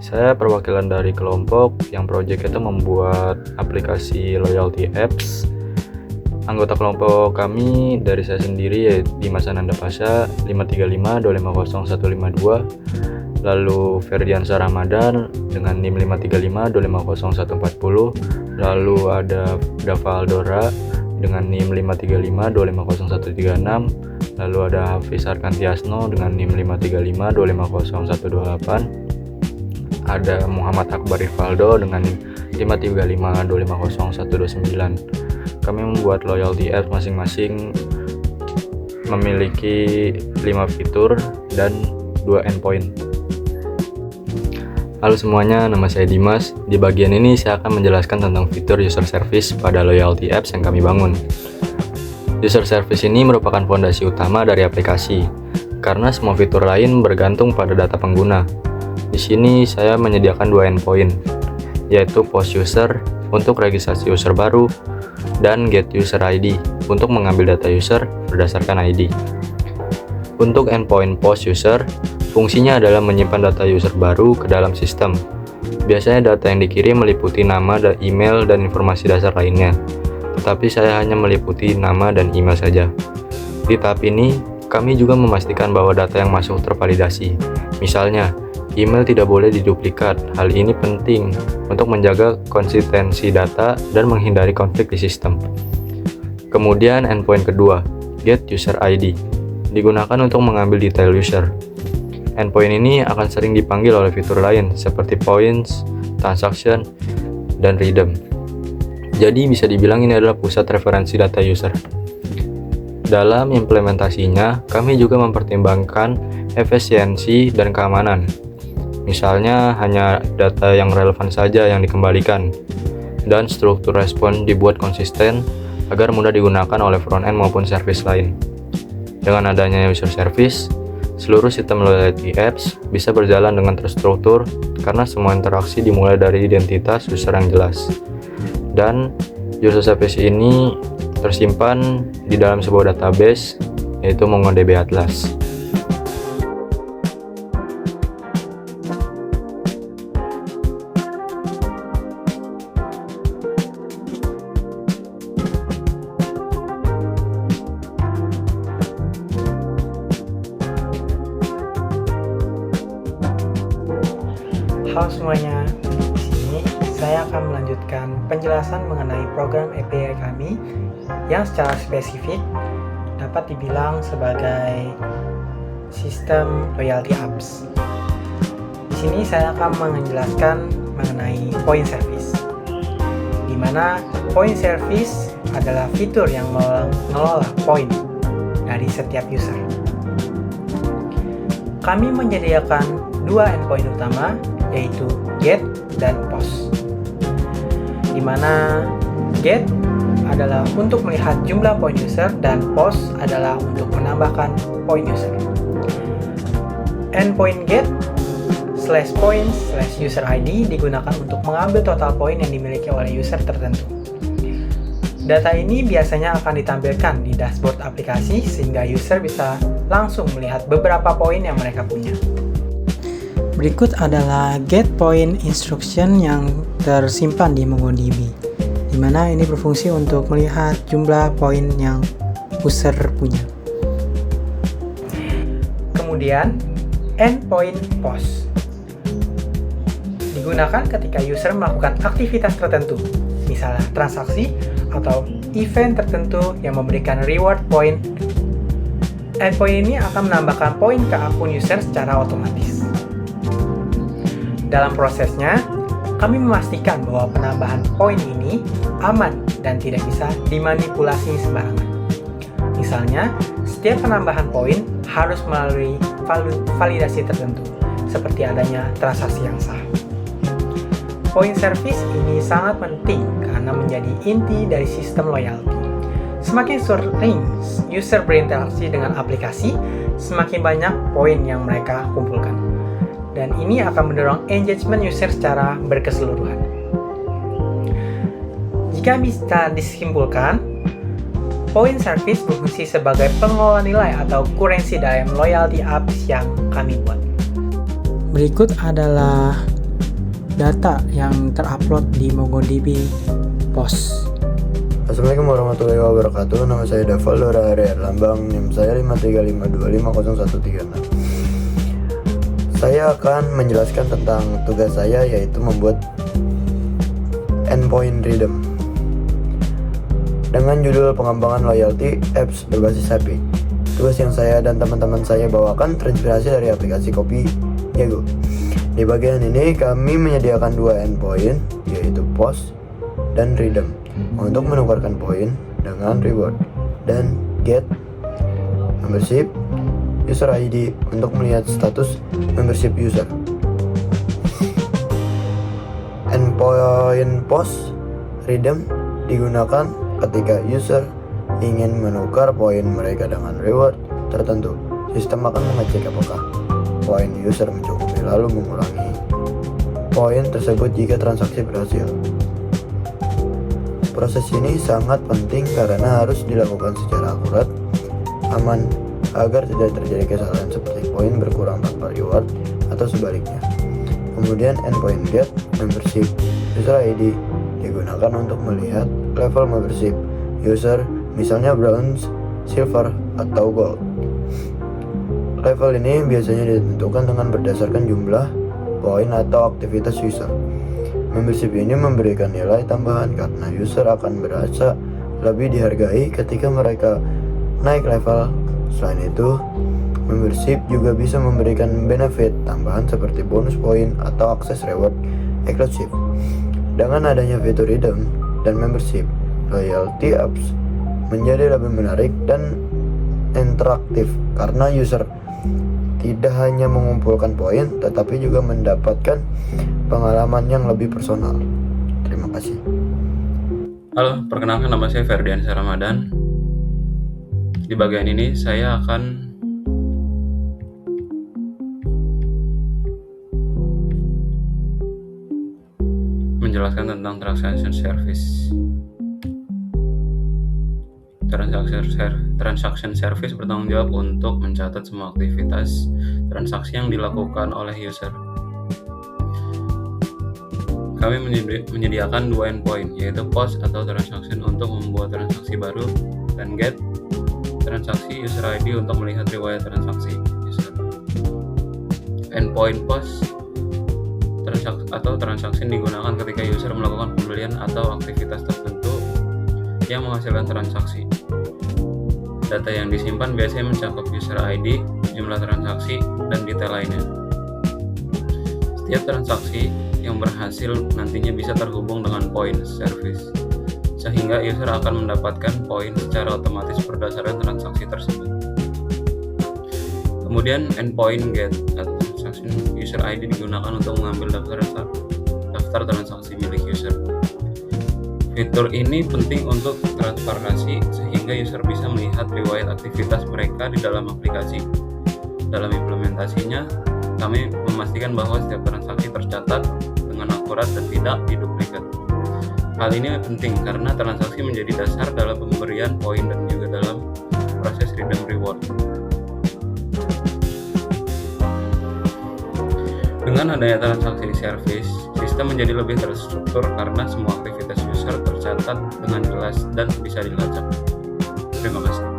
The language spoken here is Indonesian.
Saya perwakilan dari kelompok yang proyek itu membuat aplikasi loyalty apps. Anggota kelompok kami dari saya sendiri yaitu Dimas Ananda Pasha 535250152, lalu Ferdiansa Ramadan dengan NIM 53525250140, lalu ada Dava Aldora dengan NIM 535250136, lalu ada Hafiz Arkantiasno dengan NIM 535250128, ada Muhammad Akbar Rivaldo dengan NIM 535250129. Kami membuat loyalty apps masing-masing memiliki 5 fitur dan 2 endpoint. Halo semuanya, nama saya Dimas. Di bagian ini saya akan menjelaskan tentang fitur user service pada loyalty apps yang kami bangun. User service ini merupakan fondasi utama dari aplikasi, karena semua fitur lain bergantung pada data pengguna. Di sini saya menyediakan 2 endpoint, yaitu post user untuk registrasi user baru dan get user ID untuk mengambil data user berdasarkan ID. Untuk endpoint post user, fungsinya adalah menyimpan data user baru ke dalam sistem. Biasanya data yang dikirim meliputi nama dan email dan informasi dasar lainnya, tetapi saya hanya meliputi nama dan email saja. Di tahap ini, kami juga memastikan bahwa data yang masuk tervalidasi. Misalnya, email tidak boleh diduplikat. Hal ini penting untuk menjaga konsistensi data dan menghindari konflik di sistem. Kemudian endpoint kedua, get user ID, digunakan untuk mengambil detail user. Endpoint ini akan sering dipanggil oleh fitur lain seperti points, transaction, dan redeem. Jadi bisa dibilang ini adalah pusat referensi data user. Dalam implementasinya, kami juga mempertimbangkan efisiensi dan keamanan. Misalnya hanya data yang relevan saja yang dikembalikan, dan struktur respon dibuat konsisten agar mudah digunakan oleh front-end maupun service lain. Dengan adanya user service, seluruh sistem loyalty apps bisa berjalan dengan terstruktur karena semua interaksi dimulai dari identitas user yang jelas. Dan user service ini tersimpan di dalam sebuah database, yaitu MongoDB Atlas. Halo semuanya, di sini saya akan melanjutkan penjelasan mengenai program API kami yang secara spesifik dapat dibilang sebagai sistem loyalty apps. Di sini saya akan menjelaskan mengenai point service, di mana point service adalah fitur yang mengelola poin dari setiap user. Kami menyediakan 2 endpoint utama, yaitu get dan post. Di mana get adalah untuk melihat jumlah poin user dan post adalah untuk menambahkan poin user. Endpoint get /points/user ID digunakan untuk mengambil total poin yang dimiliki oleh user tertentu. Data ini biasanya akan ditampilkan di dashboard aplikasi sehingga user bisa langsung melihat beberapa poin yang mereka punya. Berikut adalah get point instruction yang tersimpan di MongoDB, di mana ini berfungsi untuk melihat jumlah poin yang user punya. Kemudian, endpoint post digunakan ketika user melakukan aktivitas tertentu, misalnya transaksi atau event tertentu yang memberikan reward point. Endpoint ini akan menambahkan poin ke akun user secara otomatis. Dalam prosesnya, kami memastikan bahwa penambahan poin ini aman dan tidak bisa dimanipulasi sembarangan. Misalnya, setiap penambahan poin harus melalui validasi tertentu, seperti adanya transaksi yang sah. Point service ini sangat penting karena menjadi inti dari sistem loyalty. Semakin sering user berinteraksi dengan aplikasi, semakin banyak poin yang mereka kumpulkan. Dan ini akan mendorong engagement user secara berkeseluruhan. Jika bisa disimpulkan, point service berfungsi sebagai pengelola nilai atau kurensi dalam loyalty apps yang kami buat. Berikut adalah data yang terupload di MongoDB POS. Assalamualaikum warahmatullahi wabarakatuh. Nama saya Daval Dora Area Lambang, NIM saya 535250136. Saya akan menjelaskan tentang tugas saya, yaitu membuat endpoint redeem dengan judul pengembangan loyalty apps berbasis API. Tugas yang saya dan teman-teman saya bawakan terinspirasi dari aplikasi Kopi Jago. Di bagian ini kami menyediakan dua endpoint, yaitu POS dan redeem, untuk menukarkan poin dengan reward, dan get membership user ID untuk melihat status membership user. Endpoint POS redeem digunakan ketika user ingin menukar poin mereka dengan reward tertentu. Sistem akan mengecek apakah poin user mencukupi, lalu mengurangi poin tersebut jika transaksi berhasil. Proses ini sangat penting karena harus dilakukan secara akurat, aman, agar tidak terjadi kesalahan seperti poin berkurang tanpa reward atau sebaliknya. Kemudian endpoint get membership user ID digunakan untuk melihat level membership user, misalnya bronze, silver, atau gold. Level ini biasanya ditentukan dengan berdasarkan jumlah poin atau aktivitas user. Membership ini memberikan nilai tambahan karena user akan merasa lebih dihargai ketika mereka naik level. Selain itu, membership juga bisa memberikan benefit tambahan seperti bonus poin atau akses reward eksklusif. Dengan adanya fitur redeem dan membership, loyalty apps menjadi lebih menarik dan interaktif karena user tidak hanya mengumpulkan poin, tetapi juga mendapatkan pengalaman yang lebih personal. Terima kasih. Halo, perkenalkan nama saya Ferdiansyah Ramadan. Di bagian ini saya akan menjelaskan tentang transaction service. Transaction service bertanggung jawab untuk mencatat semua aktivitas transaksi yang dilakukan oleh user. Kami menyediakan dua endpoint, yaitu POS atau transaction untuk membuat transaksi baru, dan get transaksi user ID untuk melihat riwayat transaksi user. Endpoint POS atau transaction digunakan ketika user melakukan pembelian atau aktivitas tertentu yang menghasilkan transaksi. Data yang disimpan biasanya mencakup user ID, jumlah transaksi, dan detail lainnya. Setiap transaksi yang berhasil nantinya bisa terhubung dengan point service, sehingga user akan mendapatkan poin secara otomatis berdasarkan transaksi tersebut. Kemudian endpoint get atau transaction user ID digunakan untuk mengambil daftar transaksi milik user. Fitur ini penting untuk transparansi sehingga user bisa melihat riwayat aktivitas mereka di dalam aplikasi. Dalam implementasinya, kami memastikan bahwa setiap transaksi tercatat dengan akurat dan tidak diduplikat. Hal ini penting karena transaksi menjadi dasar dalam pemberian poin dan juga dalam proses redeem reward. Dengan adanya transaksi service, sistem menjadi lebih terstruktur karena semua aktivitas user tercatat dengan jelas dan bisa dilacak. Terima kasih.